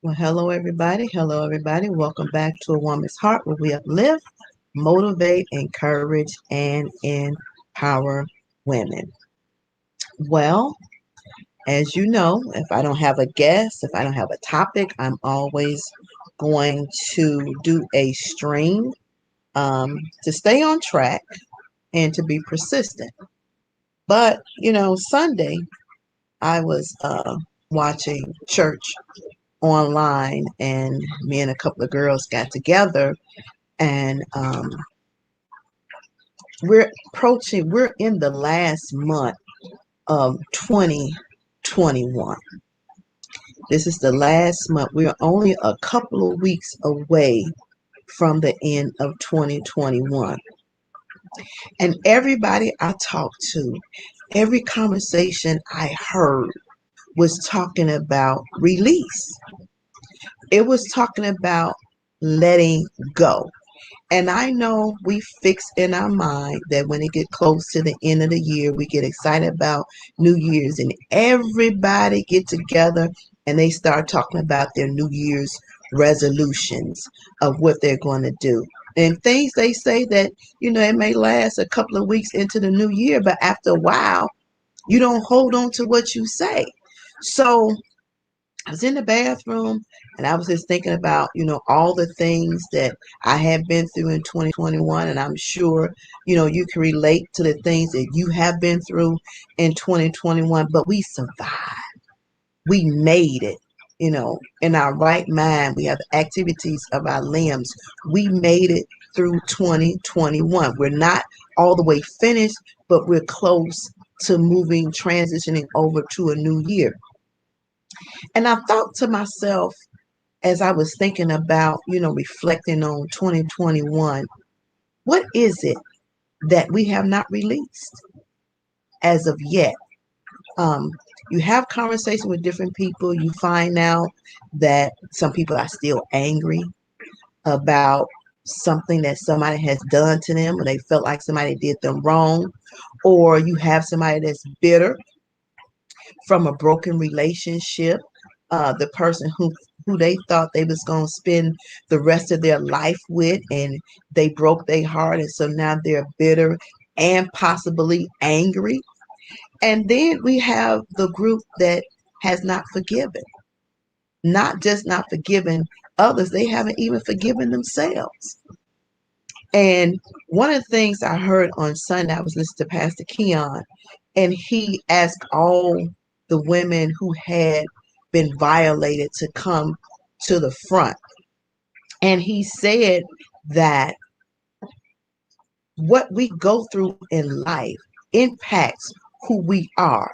Well, hello, everybody. Hello, everybody. Welcome back to A Woman's Heart, where we uplift, motivate, encourage, and empower women. Well, as you know, if I don't have a guest, if I don't have a topic, I'm always going to do a stream to stay on track and to be persistent. But, Sunday, I was watching church online, and me and a couple of girls got together, and we're in the last month of 2021. This is the last month. We're only a couple of weeks away from the end of 2021. And everybody I talked to, every conversation I heard was talking about release. It was talking about letting go. And I know we fix in our mind that when it get close to the end of the year, we get excited about New Year's, and everybody get together and they start talking about their New Year's resolutions of what they're going to do. And things they say that, it may last a couple of weeks into the new year, but after a while, you don't hold on to what you say. So I was in the bathroom and I was just thinking about, all the things that I have been through in 2021. And I'm sure, you can relate to the things that you have been through in 2021, but we survived. We made it, in our right mind. We have activities of our limbs. We made it through 2021. We're not all the way finished, but we're close to transitioning over to a new year. And I thought to myself, as I was thinking about, reflecting on 2021, what is it that we have not released as of yet? You have conversation with different people. You find out that some people are still angry about something that somebody has done to them, or they felt like somebody did them wrong. Or you have somebody that's bitter from a broken relationship. The person who they thought they was going to spend the rest of their life with, and they broke their heart, and so now they're bitter and possibly angry. And then we have the group that has not forgiven. Not just not forgiven others, they haven't even forgiven themselves. And one of the things I heard on Sunday, I was listening to Pastor Keon, and he asked all the women who had been violated to come to the front. And he said that what we go through in life impacts who we are.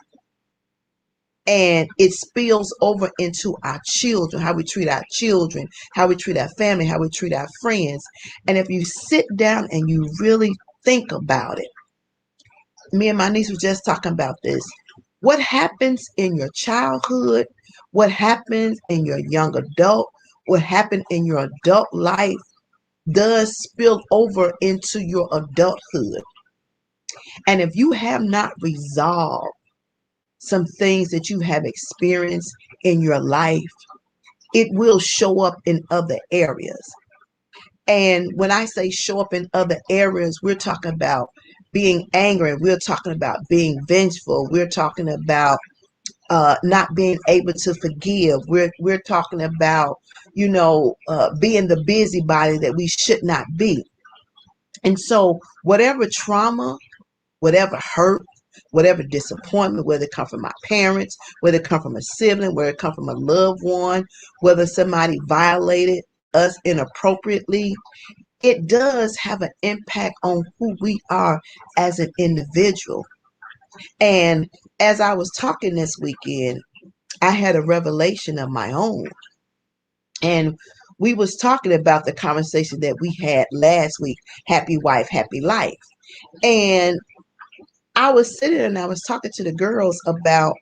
And it spills over into our children, how we treat our children, how we treat our family, how we treat our friends. And if you sit down and you really think about it, me and my niece were just talking about this. What happens in your childhood, What happens in your young adult, what happened in your adult life does spill over into your adulthood. And if you have not resolved some things that you have experienced in your life, it will show up in other areas. And when I say show up in other areas, we're talking about being angry. We're talking about being vengeful. We're talking about not being able to forgive. We're talking about, being the busybody that we should not be. And so, whatever trauma, whatever hurt, whatever disappointment, whether it come from my parents, whether it come from a sibling, whether it come from a loved one, whether somebody violated us inappropriately, it does have an impact on who we are as an individual. And as I was talking this weekend, I had a revelation of my own. And we was talking about the conversation that we had last week, happy wife, happy life. And I was sitting and I was talking to the girls about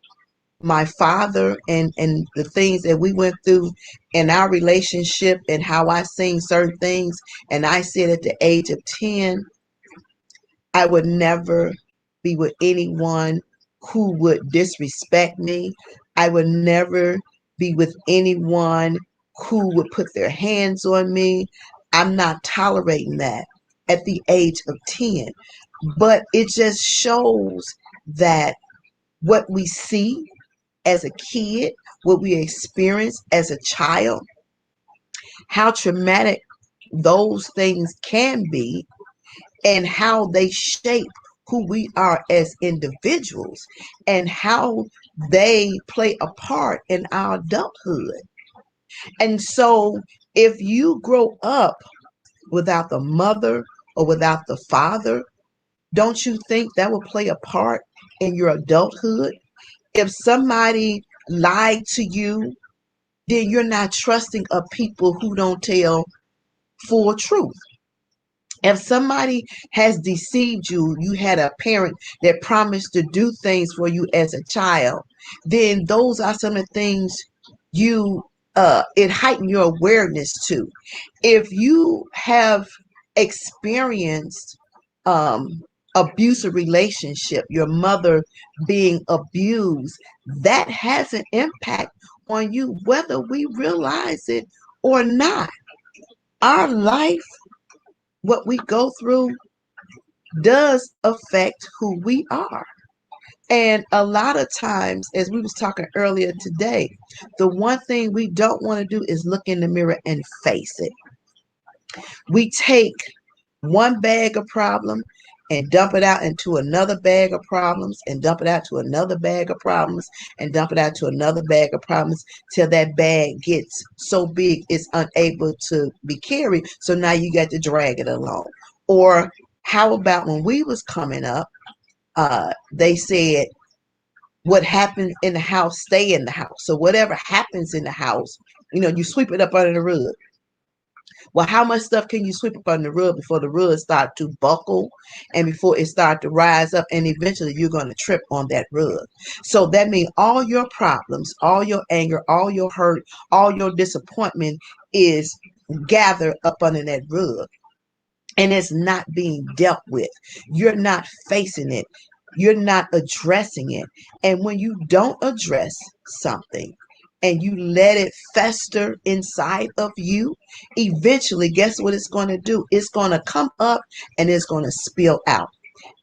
my father and the things that we went through in our relationship and how I seen certain things. And I said at the age of 10, I would never be with anyone who would disrespect me. I would never be with anyone who would put their hands on me. I'm not tolerating that at the age of 10. But it just shows that what we see as a kid, what we experience as a child, how traumatic those things can be, and how they shape who we are as individuals and how they play a part in our adulthood. And so, if you grow up without the mother or without the father, don't you think that will play a part in your adulthood? If somebody lied to you, then you're not trusting of people who don't tell full truth. If somebody has deceived you, you had a parent that promised to do things for you as a child, then those are some of the things you it heighten your awareness to. If you have experienced abusive relationship, your mother being abused, that has an impact on you whether we realize it or not. Our life, what we go through, does affect who we are. And a lot of times, as we was talking earlier today, the one thing we don't want to do is look in the mirror and face it. We take one bag of problem and dump it out into another bag of problems and dump it out to another bag of problems and dump it out to another bag of problems till that bag gets so big it's unable to be carried. So now you got to drag it along. Or how about when we was coming up, they said what happens in the house stay in the house. So whatever happens in the house, you sweep it up under the rug. Well, how much stuff can you sweep up on the rug before the rug start to buckle and before it start to rise up, and eventually you're going to trip on that rug. So that means all your problems, all your anger, all your hurt, all your disappointment is gathered up under that rug, and it's not being dealt with. You're not facing it. You're not addressing it. And when you don't address something and you let it fester inside of you, eventually, guess what it's going to do? It's going to come up and it's going to spill out.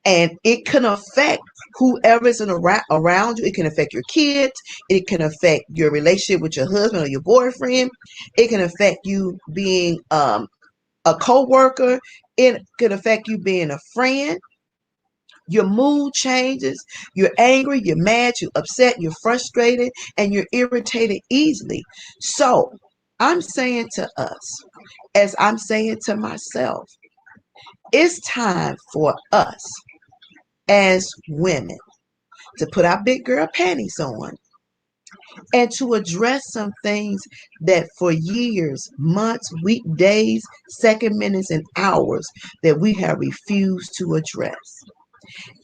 And it can affect whoever's around you. It can affect your kids. It can affect your relationship with your husband or your boyfriend. It can affect you being a co-worker. It could affect you being a friend. Your mood changes. You're angry, you're mad, you're upset, you're frustrated, and you're irritated easily. So I'm saying to us, as I'm saying to myself, it's time for us as women to put our big girl panties on and to address some things that for years, months, weeks, days, second, minutes, and hours that we have refused to address.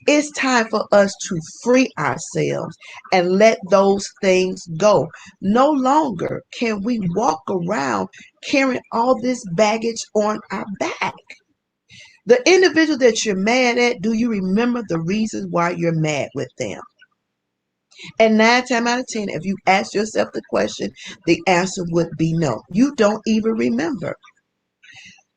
It's time for us to free ourselves and let those things go. No longer can we walk around carrying all this baggage on our back. The individual that you're mad at, do you remember the reasons why you're mad with them? And 9 times out of 10, if you ask yourself the question, the answer would be no. You don't even remember.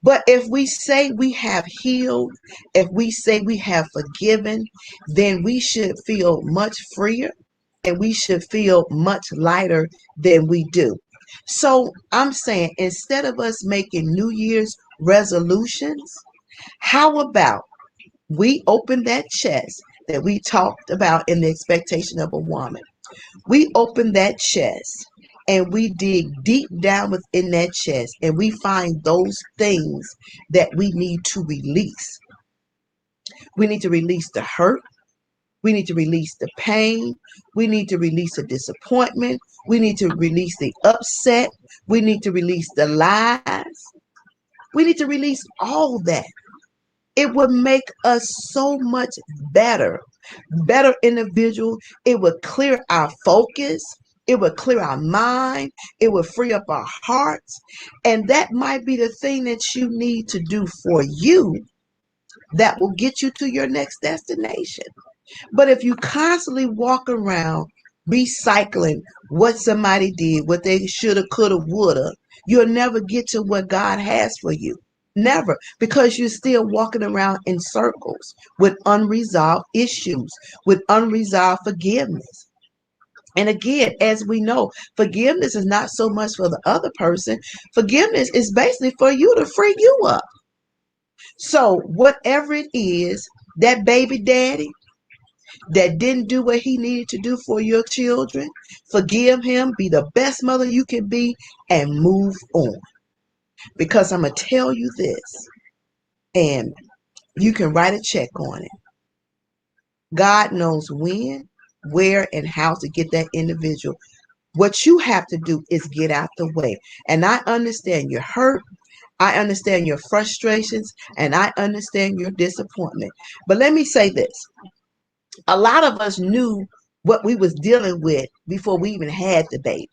But if we say we have healed, if we say we have forgiven, then we should feel much freer and we should feel much lighter than we do. So I'm saying, instead of us making New Year's resolutions, how about we open that chest that we talked about in the expectation of a woman? We open that chest and we dig deep down within that chest and we find those things that we need to release. We need to release the hurt. We need to release the pain. We need to release the disappointment. We need to release the upset. We need to release the lies. We need to release all that. It would make us so much better individual. It would clear our focus. It would clear our mind. It would free up our hearts. And that might be the thing that you need to do for you that will get you to your next destination. But if you constantly walk around recycling what somebody did, what they shoulda, coulda, woulda, you'll never get to what God has for you. Never, because you're still walking around in circles with unresolved issues, with unresolved forgiveness. And again, as we know, forgiveness is not so much for the other person. Forgiveness is basically for you to free you up. So, whatever it is, that baby daddy that didn't do what he needed to do for your children, forgive him, be the best mother you can be, and move on. Because I'm going to tell you this, and you can write a check on it. God knows when, where, and how to get that individual. What you have to do is get out the way. And I understand your hurt. I understand your frustrations, and I understand your disappointment. But let me say this. A lot of us knew what we was dealing with before we even had the babies.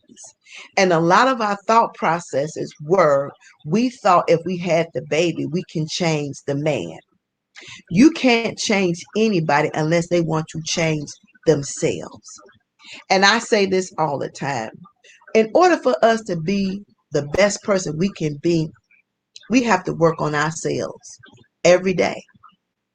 And a lot of our thought processes were, we thought if we had the baby, we can change the man. You can't change anybody unless they want to change themselves. And I say this all the time. In order for us to be the best person we can be, we have to work on ourselves every day.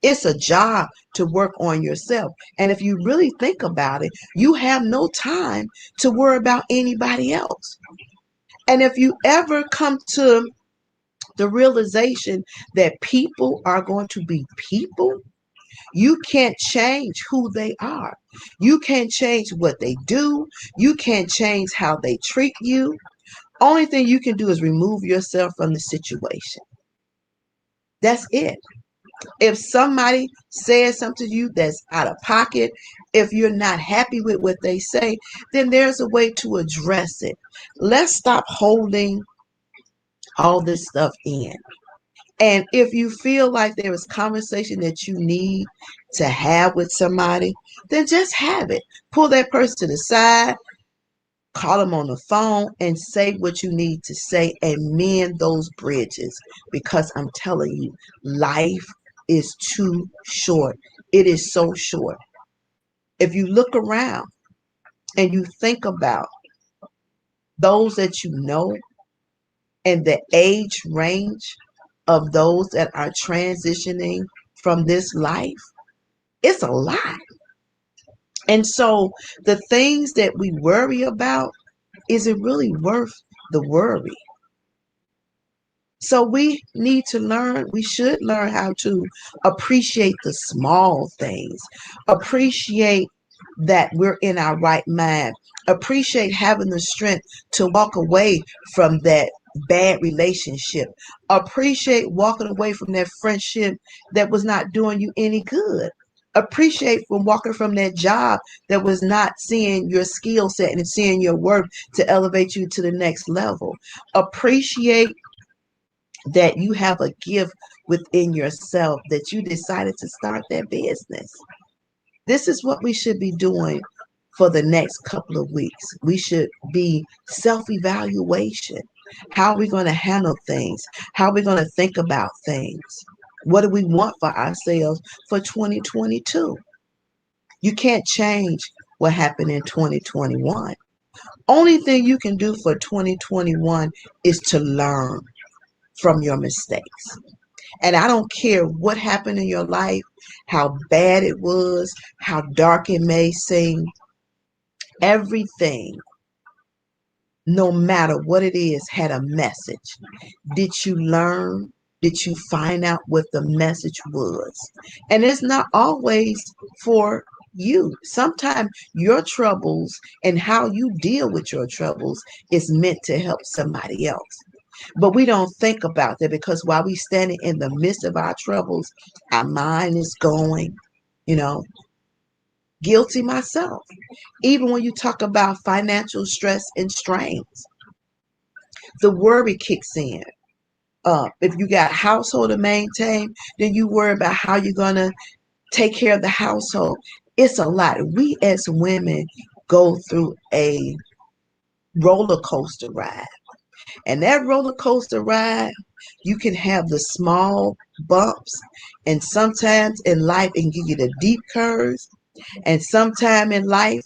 It's a job to work on yourself. And if you really think about it, you have no time to worry about anybody else. And if you ever come to the realization that people are going to be people, you can't change who they are. You can't change what they do. You can't change how they treat you. Only thing you can do is remove yourself from the situation. That's it. If somebody says something to you that's out of pocket, if you're not happy with what they say, then there's a way to address it. Let's stop holding all this stuff in. And if you feel like there is conversation that you need to have with somebody, then just have it. Pull that person to the side, call them on the phone, and say what you need to say and mend those bridges. Because I'm telling you, life is too short. It is so short. If you look around and you think about those that you know and the age range of those that are transitioning from this life, it's a lot. And so the things that we worry about, is it really worth the worry? So we need to learn, we should learn how to appreciate the small things, appreciate that we're in our right mind, appreciate having the strength to walk away from that bad relationship, appreciate walking away from that friendship that was not doing you any good. Appreciate from walking from that job that was not seeing your skill set and seeing your work to elevate you to the next level. Appreciate that you have a gift within yourself that you decided to start that business. This is what we should be doing for the next couple of weeks. We should be self-evaluation. How are we going to handle things? How are we going to think about things? What do we want for ourselves for 2022? You can't change what happened in 2021. Only thing you can do for 2021 is to learn from your mistakes. And I don't care what happened in your life, how bad it was, how dark it may seem, everything, no matter what it is, had a message. Did you learn? Did you find out what the message was? And it's not always for you. Sometimes your troubles and how you deal with your troubles is meant to help somebody else. But we don't think about that because while we standing in the midst of our troubles, our mind is going, you know, guilty myself. Even when you talk about financial stress and strains, the worry kicks in. If you got household to maintain, then you worry about how you're gonna take care of the household. It's a lot. We as women go through a roller coaster ride. And that roller coaster ride, you can have the small bumps, and sometimes in life it can give you the deep curves, and sometime in life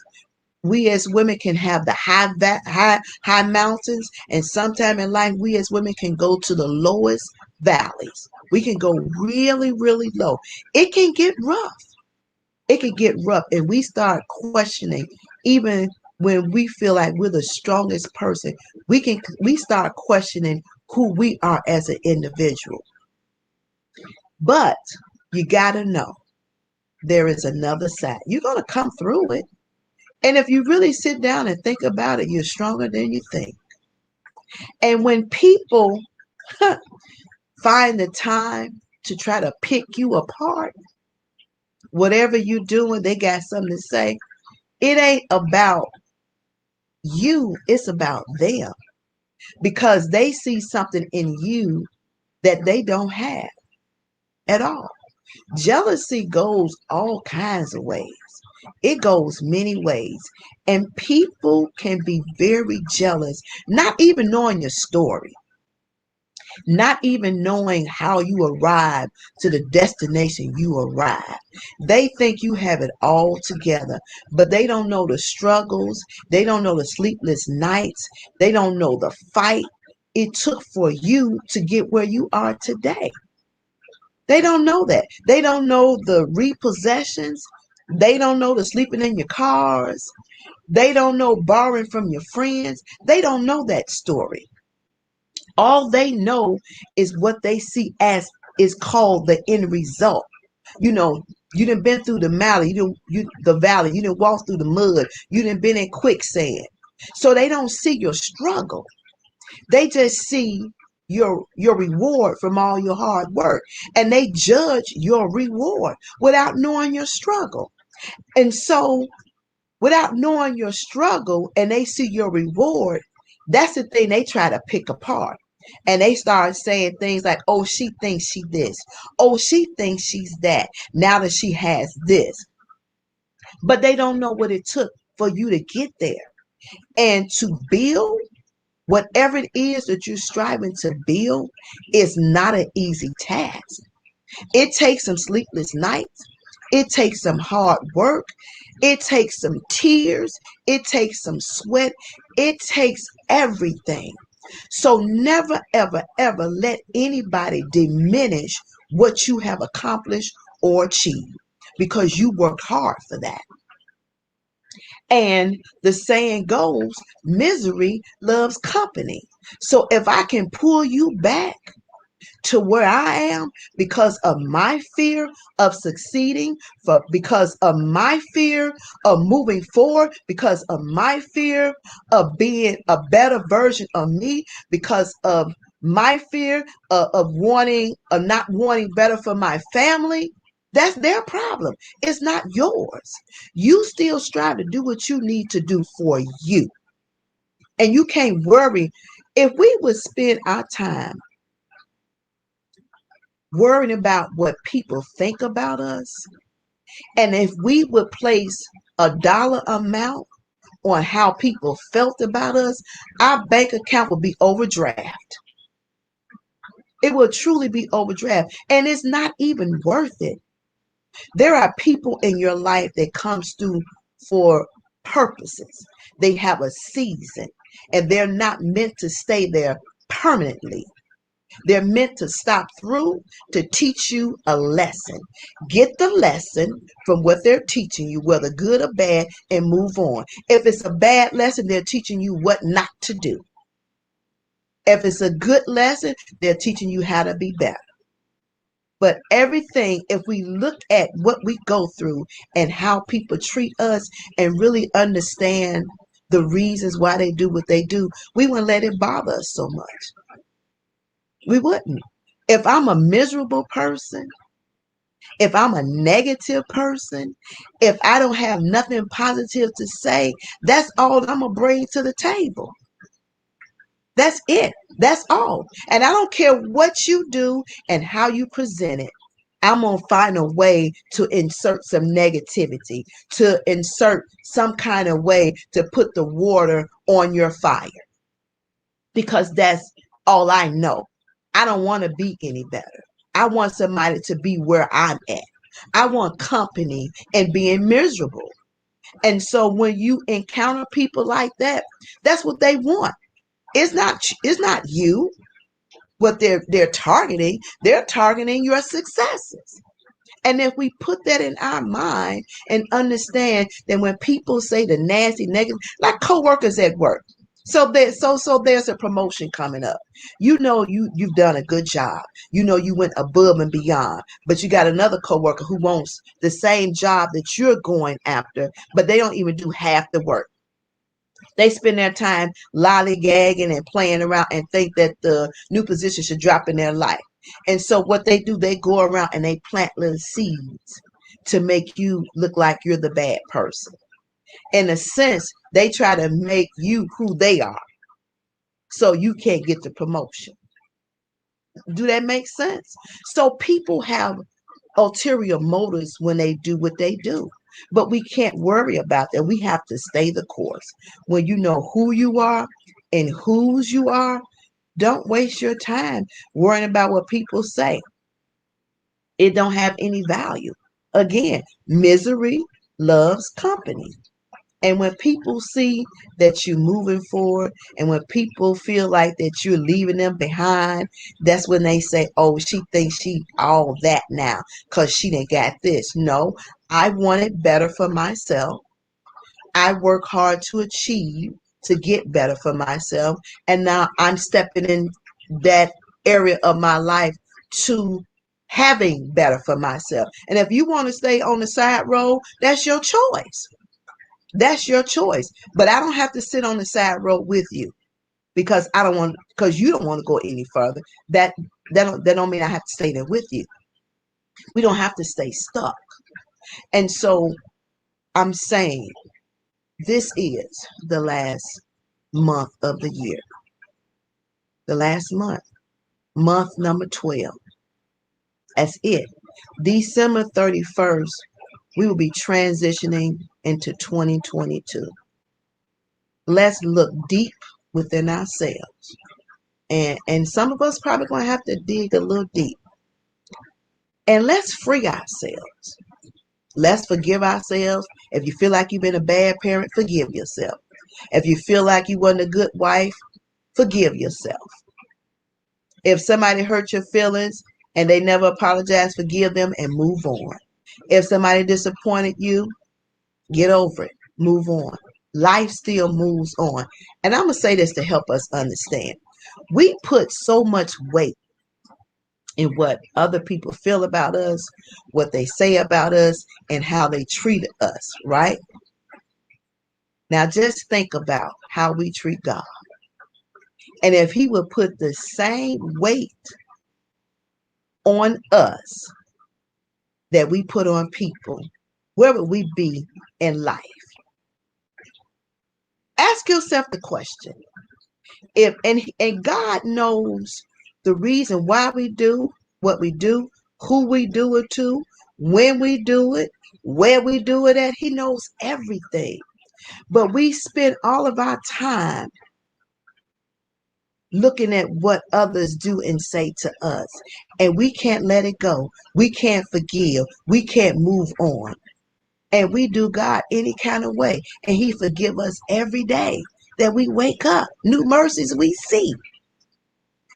we as women can have the high mountains, and sometime in life we as women can go to the lowest valleys. We can go really, really low. It can get rough. It can get rough, and we start questioning even when we feel like we're the strongest person. We start questioning who we are as an individual. But you got to know there is another side. You're going to come through it. And if you really sit down and think about it, you're stronger than you think. And when people find the time to try to pick you apart, whatever you're doing, they got something to say. It ain't about you, it's about them because they see something in you that they don't have at all. Jealousy goes all kinds of ways. It goes many ways. And people can be very jealous, not even knowing your story, not even knowing how you arrived to the destination you arrived. They think you have it all together, but they don't know the struggles. They don't know the sleepless nights. They don't know the fight it took for you to get where you are today. They don't know that. They don't know the repossessions. They don't know the sleeping in your cars. They don't know borrowing from your friends. They don't know that story. All they know is what they see as is called the end result. You know, you done been through the valley, the valley, you done walked through the mud, you done been in quicksand. So they don't see your struggle. They just see your reward from all your hard work. And they judge your reward without knowing your struggle. And so without knowing your struggle and they see your reward, that's the thing they try to pick apart. And they start saying things like, oh, she thinks she this. Oh, she thinks she's that. Now that she has this. But they don't know what it took for you to get there. And to build whatever it is that you're striving to build is not an easy task. It takes some sleepless nights. It takes some hard work. It takes some tears. It takes some sweat. It takes everything. So never, ever, ever let anybody diminish what you have accomplished or achieved because you worked hard for that. And the saying goes, misery loves company. So if I can pull you back to where I am because of my fear of succeeding, because of my fear of moving forward, because of my fear of being a better version of me, because of my fear of not wanting better for my family. That's their problem. It's not yours. You still strive to do what you need to do for you. And you can't worry. If we would spend our time worrying about what people think about us. And if we would place a dollar amount on how people felt about us, our bank account would be overdraft. It will truly be overdraft. And it's not even worth it. There are people in your life that comes through for purposes. They have a season and they're not meant to stay there permanently. They're meant to stop through to teach you a lesson. Get the lesson from what they're teaching you, whether good or bad, and move on. If it's a bad lesson, they're teaching you what not to do. If it's a good lesson, they're teaching you how to be better. But everything, if we look at what we go through and how people treat us and really understand the reasons why they do what they do, we wouldn't let it bother us so much. We wouldn't. If I'm a miserable person, if I'm a negative person, if I don't have nothing positive to say, that's all I'm going to bring to the table. That's it. That's all. And I don't care what you do and how you present it. I'm going to find a way to insert some negativity, to insert some kind of way to put the water on your fire. Because that's all I know. I don't want to be any better. I want somebody to be where I'm at. I want company and being miserable. And so when you encounter people like that, that's what they want. It's not you what they're targeting. They're targeting your successes. And if we put that in our mind and understand that when people say the nasty, negative, like coworkers at work, so there's a promotion coming up. You know you've done a good job. You know you went above and beyond, but you got another coworker who wants the same job that you're going after, but they don't even do half the work. They spend their time lollygagging and playing around and think that the new position should drop in their life. And so what they do, they go around and they plant little seeds to make you look like you're the bad person. In a sense, they try to make you who they are so you can't get the promotion. Do that make sense? So people have ulterior motives when they do what they do. But we can't worry about that. We have to stay the course. When you know who you are and whose you are, don't waste your time worrying about what people say. It don't have any value. Again, misery loves company. And when people see that you're moving forward and when people feel like that you're leaving them behind, that's when they say, oh, she thinks she all that now because she didn't got this. No, I want it better for myself. I work hard to achieve to get better for myself. And now I'm stepping in that area of my life to having better for myself. And if you want to stay on the side road, that's your choice. That's your choice. But I don't have to sit on the side road with you because I don't want because you don't want to go any further. That don't mean I have to stay there with you. We don't have to stay stuck. And so I'm saying this is the last month of the year. The last month number 12. That's it. December 31st, we will be transitioning into 2022. Let's look deep within ourselves. And some of us probably going to have to dig a little deep. And let's free ourselves. Let's forgive ourselves. If you feel like you've been a bad parent, forgive yourself. If you feel like you weren't a good wife, forgive yourself. If somebody hurt your feelings and they never apologize, forgive them and move on. If somebody disappointed you, get over it. Move on. Life still moves on. And I'm going to say this to help us understand. We put so much weight in what other people feel about us, what they say about us, and how they treat us, right? Now just think about how we treat God. And if he would put the same weight on us that we put on people, where would we be in life? Ask yourself the question. If and God knows the reason why we do what we do, who we do it to, when we do it, where we do it at. He knows everything. But we spend all of our time looking at what others do and say to us, and we can't let it go. We can't forgive. We can't move on. And we do God any kind of way, and he forgive us every day that we wake up. New mercies we see.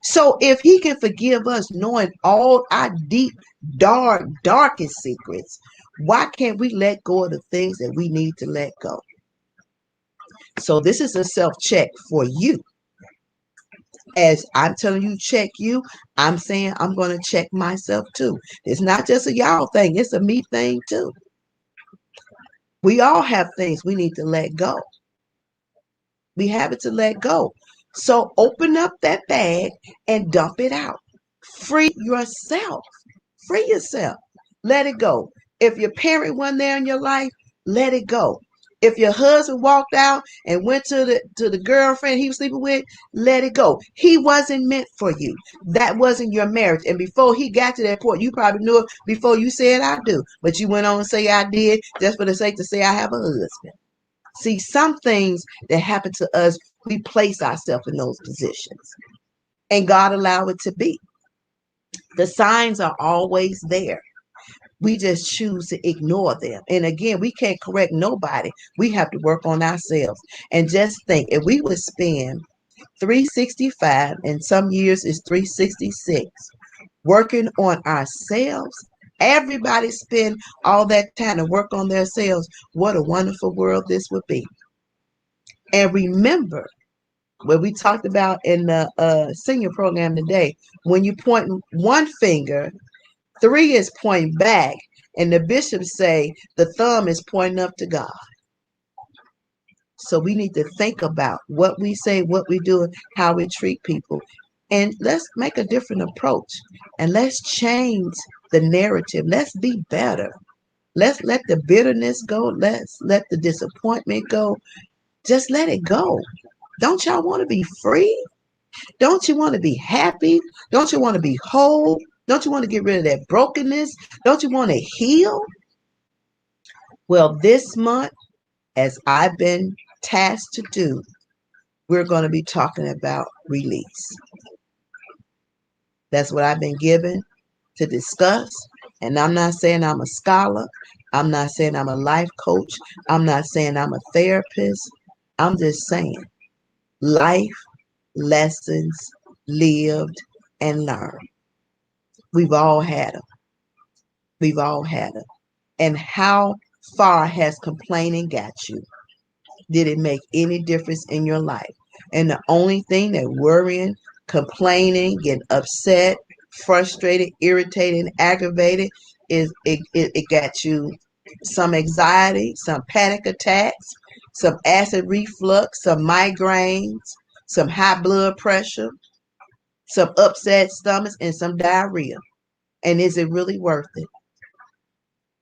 So if he can forgive us knowing all our deep, darkest secrets, why can't we let go of the things that we need to let go? So this is a self-check for you. As I'm telling you, check you, I'm saying I'm going to check myself too. It's not just a y'all thing, it's a me thing too. We all have things we need to let go. We have it to let go. So open up that bag and dump it out. Free yourself. Free yourself. Let it go. If your parent wasn't there in your life, let it go. If your husband walked out and went to the girlfriend he was sleeping with, let it go. He wasn't meant for you. That wasn't your marriage. And before he got to that point, you probably knew it before you said I do. But you went on and say I did just for the sake to say I have a husband. See, some things that happen to us, we place ourselves in those positions. And God allowed it to be. The signs are always there. We just choose to ignore them. And again, we can't correct nobody. We have to work on ourselves. And just think, if we would spend 365, and some years is 366, working on ourselves, everybody spend all that time to work on themselves, what a wonderful world this would be. And remember, what we talked about in the senior program today, when you point one finger, 3 is pointing back, and the bishops say the thumb is pointing up to God. So we need to think about what we say, what we do, how we treat people. And let's make a different approach. And let's change the narrative. Let's be better. Let's let the bitterness go. Let's let the disappointment go. Just let it go. Don't y'all want to be free? Don't you want to be happy? Don't you want to be whole? Don't you want to get rid of that brokenness? Don't you want to heal? Well, this month, as I've been tasked to do, we're going to be talking about release. That's what I've been given to discuss. And I'm not saying I'm a scholar. I'm not saying I'm a life coach. I'm not saying I'm a therapist. I'm just saying life lessons lived and learned. We've all had them. We've all had them. And how far has complaining got you? Did it make any difference in your life? And the only thing that worrying, complaining, getting upset, frustrated, irritated, and aggravated is it got you some anxiety, some panic attacks, some acid reflux, some migraines, some high blood pressure, some upset stomachs, and some diarrhea. And is it really worth it?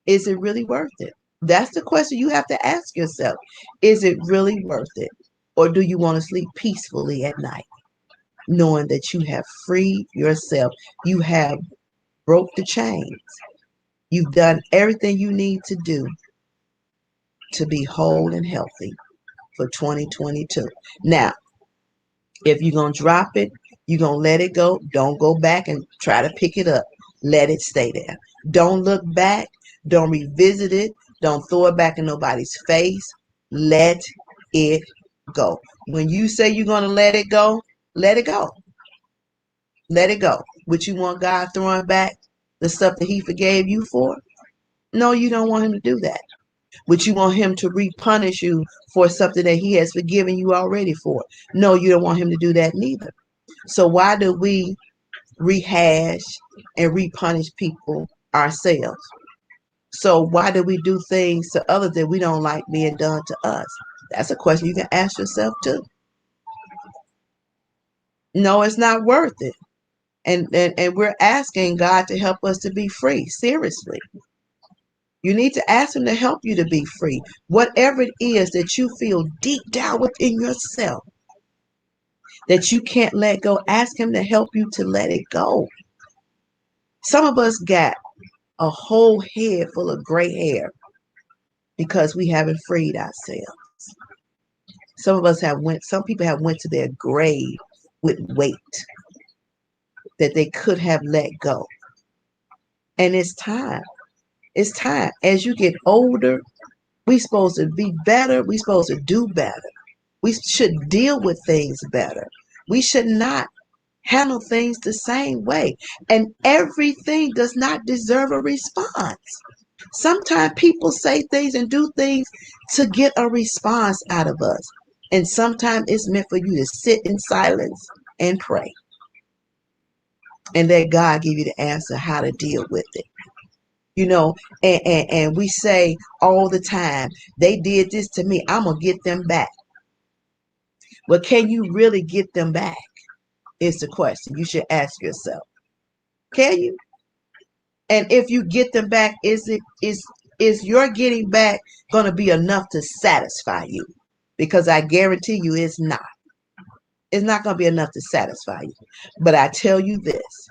Is it really worth it? That's the question you have to ask yourself. Is it really worth it? Or do you want to sleep peacefully at night, knowing that you have freed yourself? You have broke the chains. You've done everything you need to do to be whole and healthy for 2022. Now, if you're going to drop it, you're going to let it go. Don't go back and try to pick it up. Let it stay there. Don't look back. Don't revisit it. Don't throw it back in nobody's face. Let it go. When you say you're going to let it go, let it go. Let it go. Would you want God throwing back the stuff that he forgave you for? No, you don't want him to do that. Would you want him to repunish you for something that he has forgiven you already for? No, you don't want him to do that neither. So why do we rehash and repunish people ourselves? So why do we do things to others that we don't like being done to us? That's a question you can ask yourself too. No, it's not worth it. And we're asking God to help us to be free. Seriously. You need to ask him to help you to be free. Whatever it is that you feel deep down within yourself that you can't let go, ask him to help you to let it go. Some of us got a whole head full of gray hair because we haven't freed ourselves. Some people have went to their grave with weight that they could have let go. And it's time. It's time. As you get older, we're supposed to be better. We're supposed to do better. We should deal with things better. We should not handle things the same way. And everything does not deserve a response. Sometimes people say things and do things to get a response out of us. And sometimes it's meant for you to sit in silence and pray. And let God give you the answer how to deal with it. You know, and we say all the time, they did this to me, I'm going to get them back. But can you really get them back? Is the question you should ask yourself. Can you? And if you get them back, is your getting back going to be enough to satisfy you? Because I guarantee you it's not. It's not going to be enough to satisfy you. But I tell you this,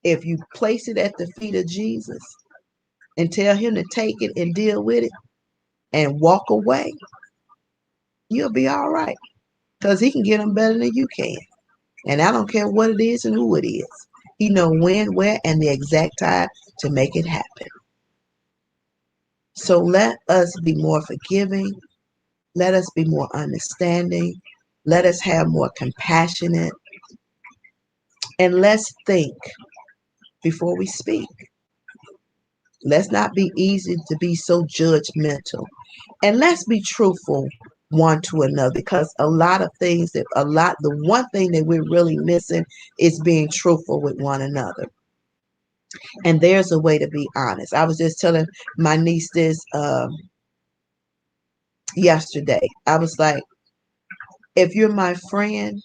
if you place it at the feet of Jesus and tell him to take it and deal with it and walk away, you'll be all right. Because he can get them better than you can. And I don't care what it is and who it is. He knows when, where, and the exact time to make it happen. So let us be more forgiving. Let us be more understanding. Let us have more compassionate. And let's think before we speak. Let's not be easy to be so judgmental. And let's be truthful one to another, because the one thing that we're really missing is being truthful with one another. And there's a way to be honest. I was just telling my niece this yesterday. I was like, if you're my friend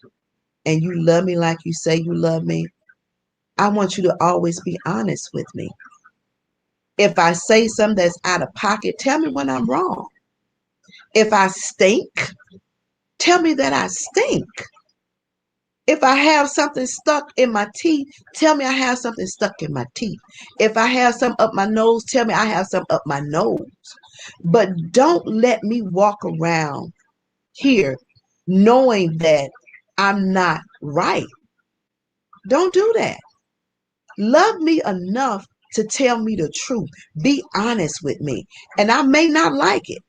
and you love me like you say you love me, I want you to always be honest with me. If I say something that's out of pocket, tell me when I'm wrong. If I stink, tell me that I stink. If I have something stuck in my teeth, tell me I have something stuck in my teeth. If I have something up my nose, tell me I have something up my nose. But don't let me walk around here knowing that I'm not right. Don't do that. Love me enough to tell me the truth. Be honest with me. And I may not like it.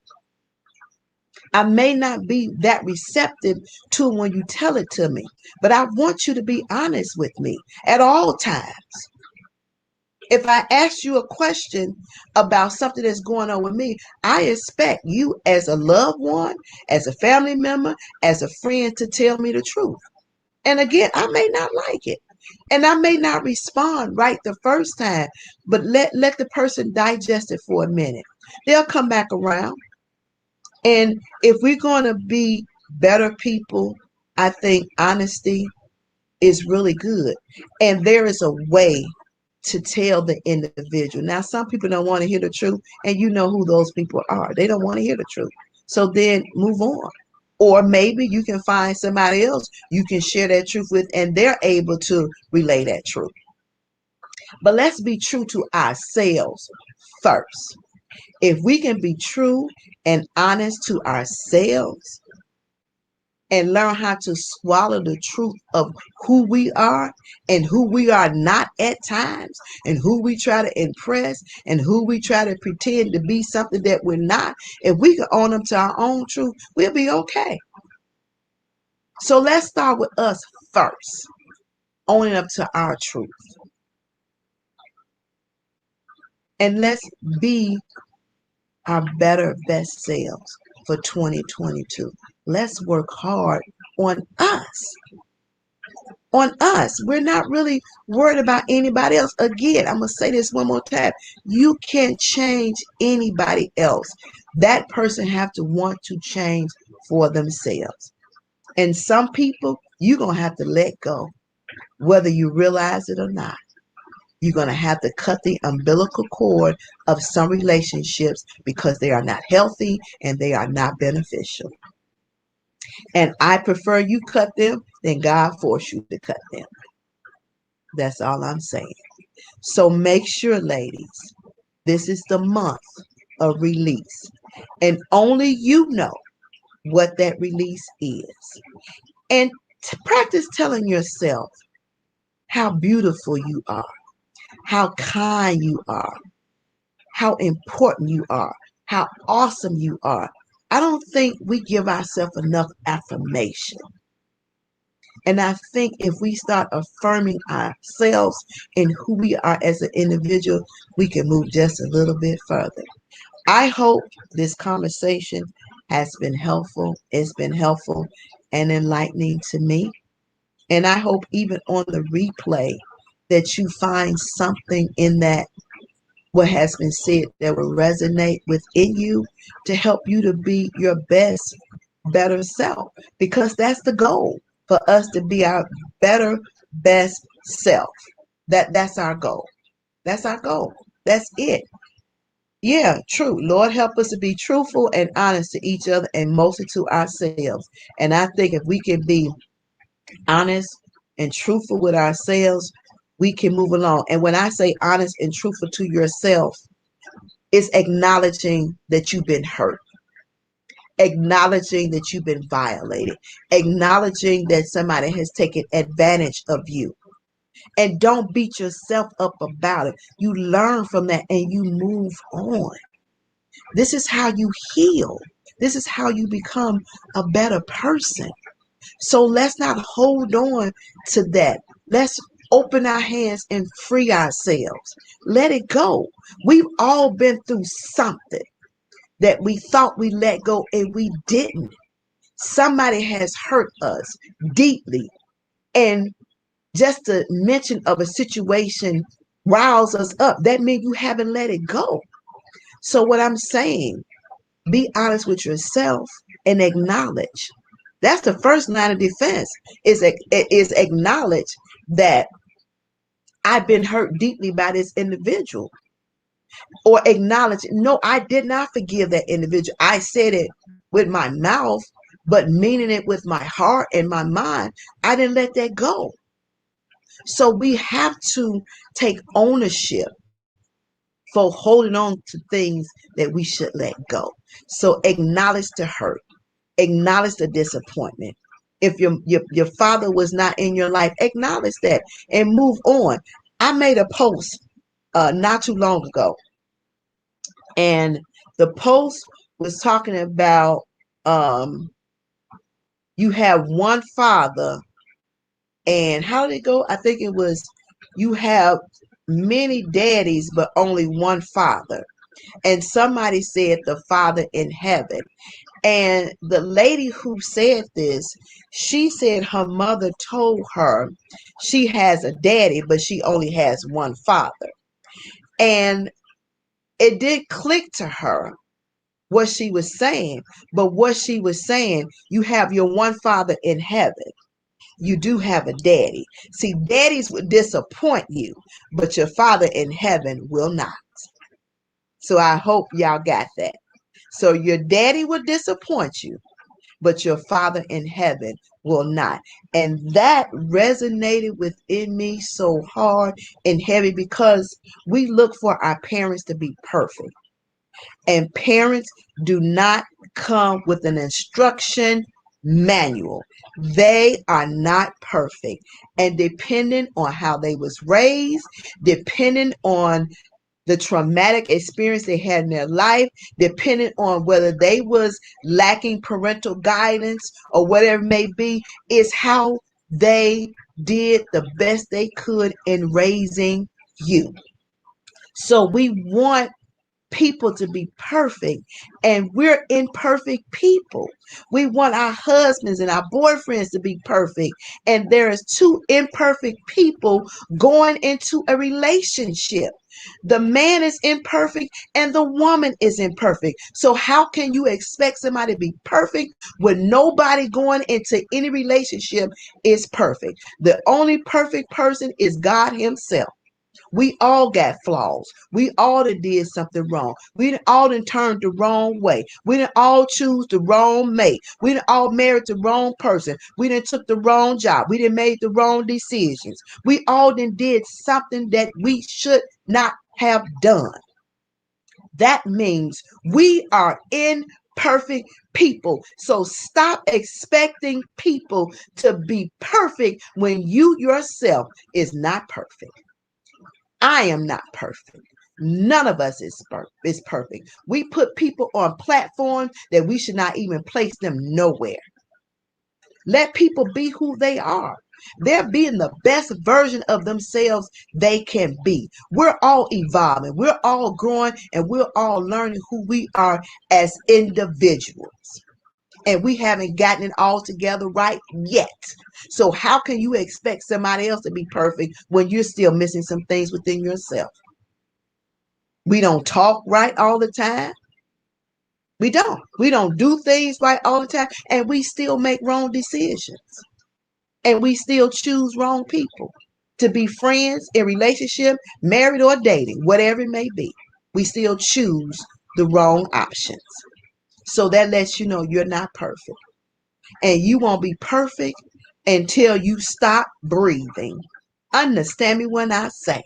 I may not be that receptive to when you tell it to me, but I want you to be honest with me at all times. If I ask you a question about something that's going on with me, I expect you as a loved one, as a family member, as a friend to tell me the truth. And again, I may not like it. And I may not respond right the first time, but let the person digest it for a minute. They'll come back around. And if we're going to be better people, I think honesty is really good. And there is a way to tell the individual. Now, some people don't want to hear the truth, and you know who those people are. They don't want to hear the truth. So then move on. Or maybe you can find somebody else you can share that truth with, and they're able to relay that truth. But let's be true to ourselves first. If we can be true and honest to ourselves and learn how to swallow the truth of who we are and who we are not at times, and who we try to impress and who we try to pretend to be something that we're not, if we can own up to our own truth, we'll be okay. So let's start with us first, owning up to our truth. And let's be our better, best selves for 2022. Let's work hard on us. On us. We're not really worried about anybody else. Again, I'm going to say this one more time. You can't change anybody else. That person have to want to change for themselves. And some people, you're going to have to let go, whether you realize it or not. You're going to have to cut the umbilical cord of some relationships because they are not healthy and they are not beneficial. And I prefer you cut them than God force you to cut them. That's all I'm saying. So make sure, ladies, this is the month of release. And only you know what that release is. And practice telling yourself how beautiful you are, how kind you are, how important you are, how awesome you are. I don't think we give ourselves enough affirmation. And I think if we start affirming ourselves and who we are as an individual, we can move just a little bit further. I hope this conversation has been helpful. It's been helpful and enlightening to me. And I hope even on the replay that you find something in that what has been said that will resonate within you to help you to be your best, better self. Because that's the goal for us to be our better, best self. That's our goal. That's our goal. That's it. Yeah, true. Lord, help us to be truthful and honest to each other and mostly to ourselves. And I think if we can be honest and truthful with ourselves, we can move along. And when I say honest and truthful to yourself, it's acknowledging that you've been hurt, acknowledging that you've been violated, acknowledging that somebody has taken advantage of you. And don't beat yourself up about it. You learn from that and you move on. This is how you heal. This is how you become a better person. So let's not hold on to that. Let's open our hands and free ourselves. Let it go. We've all been through something that we thought we let go and we didn't. Somebody has hurt us deeply. And just the mention of a situation riles us up. That means you haven't let it go. So what I'm saying, be honest with yourself and acknowledge. That's the first line of defense is acknowledge that I've been hurt deeply by this individual, or acknowledge, no, I did not forgive that individual. I said it with my mouth, but meaning it with my heart and my mind, I didn't let that go. So we have to take ownership for holding on to things that we should let go. So acknowledge the hurt, acknowledge the disappointment. If your father was not in your life, acknowledge that and move on. I made a post not too long ago, and the post was talking about um, you have one father, and how did it go? I think it was you have many daddies, but only one father. And somebody said the Father in heaven. And the lady who said this, she said her mother told her she has a daddy, but she only has one father. And it did click to her what she was saying. But what she was saying, you have your one father in heaven. You do have a daddy. See, daddies would disappoint you, but your father in heaven will not. So I hope y'all got that. So your daddy will disappoint you, but your father in heaven will not. And that resonated within me so hard and heavy because we look for our parents to be perfect. And parents do not come with an instruction manual. They are not perfect. And depending on how they was raised, depending on the traumatic experience they had in their life, depending on whether they was lacking parental guidance or whatever it may be, is how they did the best they could in raising you. So we want people to be perfect, and we're imperfect people. We want our husbands and our boyfriends to be perfect, and there is two imperfect people going into a relationship. The man is imperfect and the woman is imperfect. So how can you expect somebody to be perfect when nobody going into any relationship is perfect? The only perfect person is God himself. We all got flaws. We all done did something wrong. We done all done turned the wrong way. We done all choose the wrong mate. We done all married the wrong person. We done took the wrong job. We done made the wrong decisions. We all done did something that we should not have done. That means we are imperfect people. So stop expecting people to be perfect when you yourself is not perfect. I am not perfect. None of us is perfect. We put people on platforms that we should not even place them nowhere. Let people be who they are. They're being the best version of themselves they can be. We're all evolving, we're all growing, and we're all learning who we are as individuals. And we haven't gotten it all together right yet. So, how can you expect somebody else to be perfect when you're still missing some things within yourself? We don't talk right all the time. We don't. We don't do things right all the time. And we still make wrong decisions. And we still choose wrong people to be friends, in relationship, married or dating, whatever it may be. We still choose the wrong options. So that lets you know you're not perfect. And you won't be perfect until you stop breathing. Understand me when I say.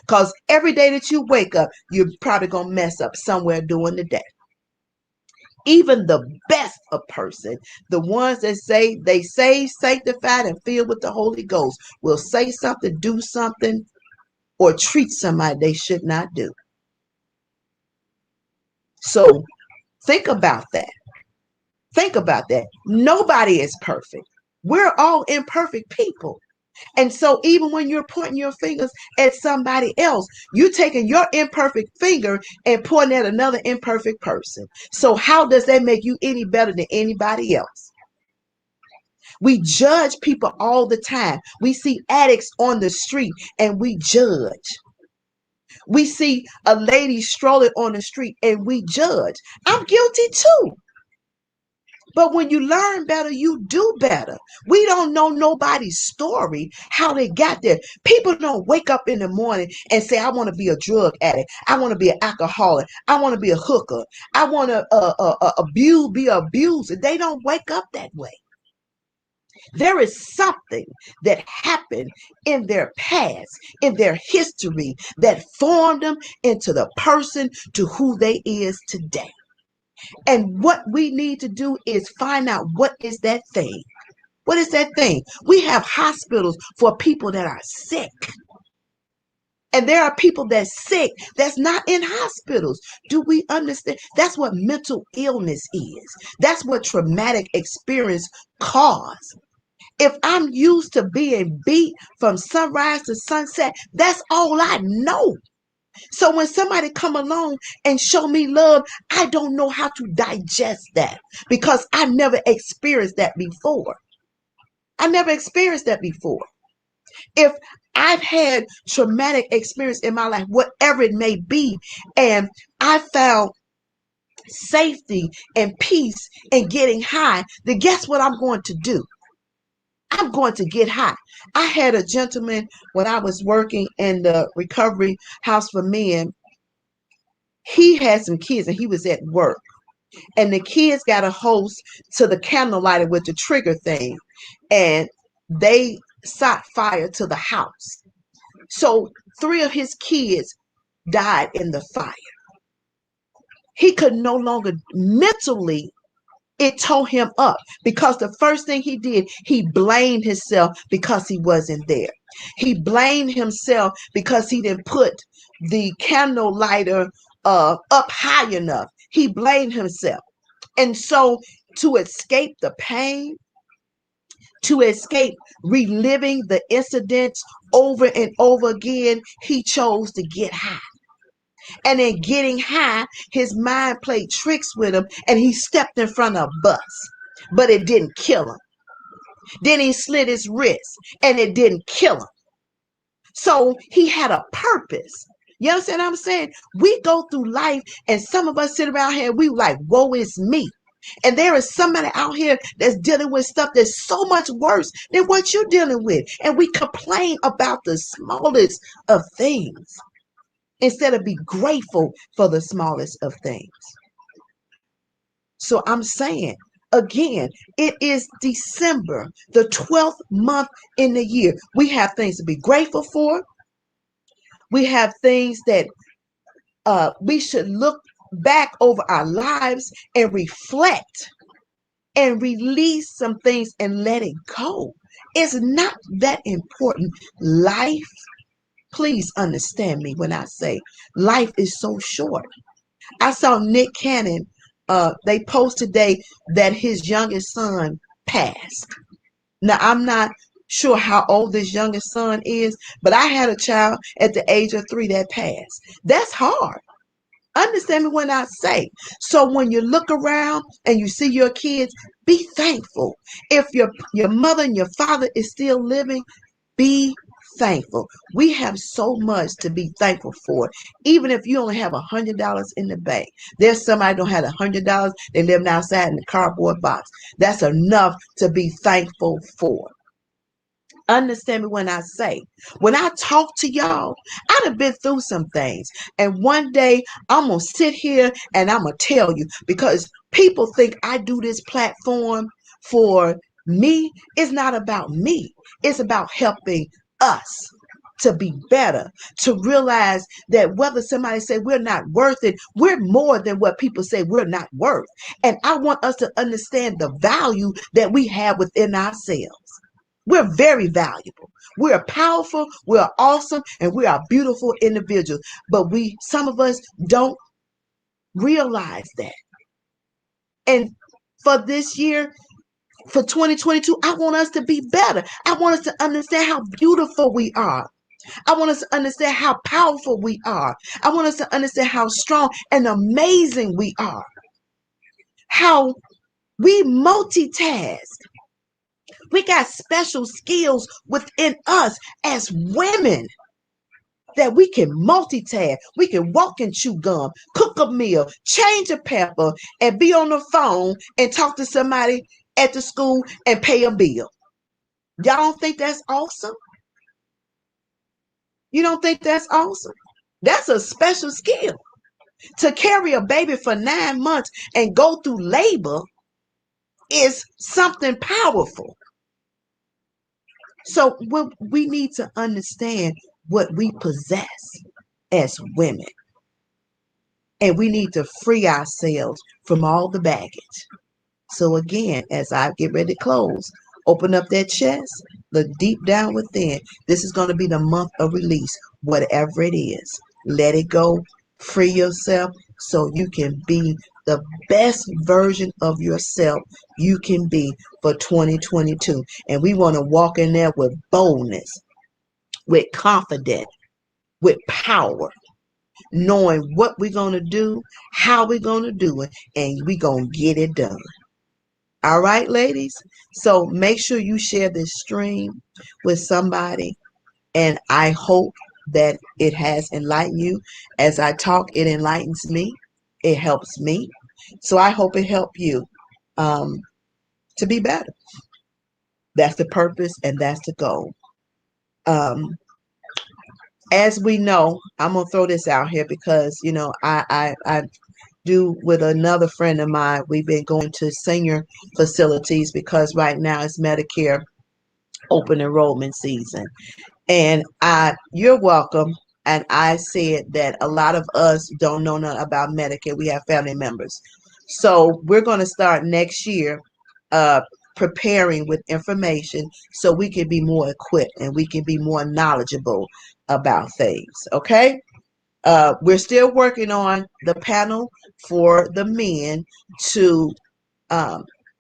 Because every day that you wake up, you're probably going to mess up somewhere during the day. Even the best of person, the ones that say they saved, sanctified, and filled with the Holy Ghost, will say something, do something, or treat somebody they should not do. So think about that. Think about that. Nobody is perfect. We're all imperfect people. And so even when you're pointing your fingers at somebody else, you're taking your imperfect finger and pointing at another imperfect person. So how does that make you any better than anybody else? We judge people all the time. We see addicts on the street and we judge. We see a lady strolling on the street and we judge. I'm guilty too. But when you learn better, you do better. We don't know nobody's story, how they got there. People don't wake up in the morning and say, I want to be a drug addict. I want to be an alcoholic. I want to be a hooker. I want to be an abuser. They don't wake up that way. There is something that happened in their past, in their history, that formed them into the person to who they is today. And what we need to do is find out what is that thing. What is that thing? We have hospitals for people that are sick. And there are people that's sick that's not in hospitals. Do we understand? That's what mental illness is. That's what traumatic experience cause. If I'm used to being beat from sunrise to sunset, that's all I know. So when somebody come along and show me love, I don't know how to digest that because I never experienced that before. I never experienced that before. If I've had traumatic experience in my life, whatever it may be, and I found safety and peace in getting high, then guess what I'm going to do? I'm going to get high. I had a gentleman when I was working in the recovery house for men. He had some kids and he was at work. And the kids got a host to the candlelighter with the trigger thing. And they set fire to the house. So 3 of his kids died in the fire. He could no longer mentally, it tore him up because the first thing he did, he blamed himself because he wasn't there. He blamed himself because he didn't put the candle lighter up high enough. He blamed himself. And so to escape the pain, to escape reliving the incidents over and over again, he chose to get high. And in getting high, his mind played tricks with him and he stepped in front of a bus, but it didn't kill him. Then he slit his wrist and it didn't kill him. So he had a purpose. You understand what I'm saying? We go through life and some of us sit around here and we like, woe is me. And there is somebody out here that's dealing with stuff that's so much worse than what you're dealing with. And we complain about the smallest of things instead of be grateful for the smallest of things. So I'm saying, again, it is December, the 12th month in the year. We have things to be grateful for. We have things that we should look back over our lives and reflect and release some things and let it go. It's not that important. Life, please understand me when I say life is so short. I saw Nick Cannon, they posted today that his youngest son passed. Now, I'm not sure how old this youngest son is, but I had a child at the age of 3 that passed. That's hard. Understand me when I say. So when you look around and you see your kids, be thankful. If your mother and your father is still living, be thankful. We have so much to be thankful for. Even if you only have $100 in the bank, there's somebody don't have $100. They living outside in a cardboard box. That's enough to be thankful for. Understand me when I say, when I talk to y'all, I done been through some things. And one day I'm going to sit here and I'm going to tell you, because people think I do this platform for me. It's not about me. It's about helping us to be better, to realize that whether somebody say we're not worth it, we're more than what people say we're not worth. And I want us to understand the value that we have within ourselves. We're very valuable. We are powerful, we are awesome, and we are beautiful individuals. But some of us don't realize that. And for this year, for 2022, I want us to be better. I want us to understand how beautiful we are. I want us to understand how powerful we are. I want us to understand how strong and amazing we are. How we multitask. We got special skills within us as women that we can multitask. We can walk and chew gum, cook a meal, change a pepper, and be on the phone and talk to somebody at the school and pay a bill. Y'all don't think that's awesome? You don't think that's awesome? That's a special skill. To carry a baby for 9 months and go through labor is something powerful. So we need to understand what we possess as women. And we need to free ourselves from all the baggage. So again, as I get ready to close, open up that chest, look deep down within. This is going to be the month of release, whatever it is. Let it go. Free yourself so you can be the best version of yourself you can be for 2022. And we want to walk in there with boldness, with confidence, with power, knowing what we're going to do, how we're going to do it, and we're going to get it done. All right, ladies? So make sure you share this stream with somebody, and I hope that it has enlightened you. As I talk, it enlightens me. It helps me. So I hope it helped you to be better. That's the purpose and that's the goal. As we know, I'm going to throw this out here because, I do with another friend of mine. We've been going to senior facilities because right now it's Medicare open enrollment season. And you're welcome. And I said that a lot of us don't know nothing about Medicare. We have family members. So we're going to start next year preparing with information so we can be more equipped and we can be more knowledgeable about things. Okay? We're still working on the panel for the men to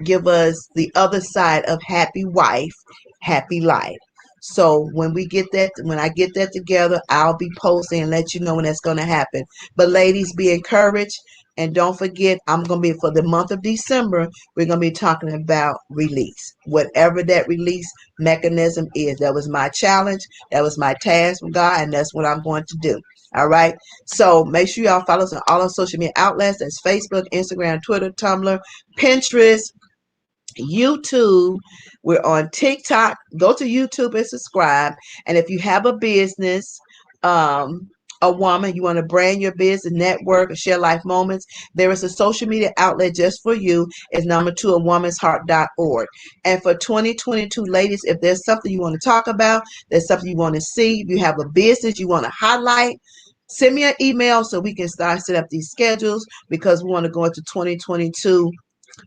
give us the other side of happy wife, happy life. So when I get that together, I'll be posting and let you know when that's going to happen. But ladies, be encouraged. And don't forget, I'm going to be, for the month of December, we're going to be talking about release. Whatever that release mechanism is. That was my challenge. That was my task from God. And that's what I'm going to do. All right. So make sure y'all follow us on all our social media outlets. That's Facebook, Instagram, Twitter, Tumblr, Pinterest, YouTube. We're on TikTok. Go to YouTube and subscribe. And if you have a business, a woman, you want to brand your business, network, and share life moments, there is a social media outlet just for you. It's number 2 at womansheart.org. And for 2022, ladies, if there's something you want to talk about, there's something you want to see, if you have a business you want to highlight, send me an email so we can start set up these schedules, because we want to go into 2022.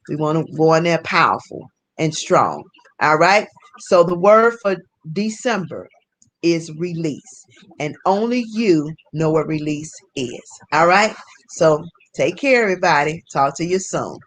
We want to go in there powerful and strong. All right. So the word for December is release. And only you know what release is. All right. So take care, everybody. Talk to you soon.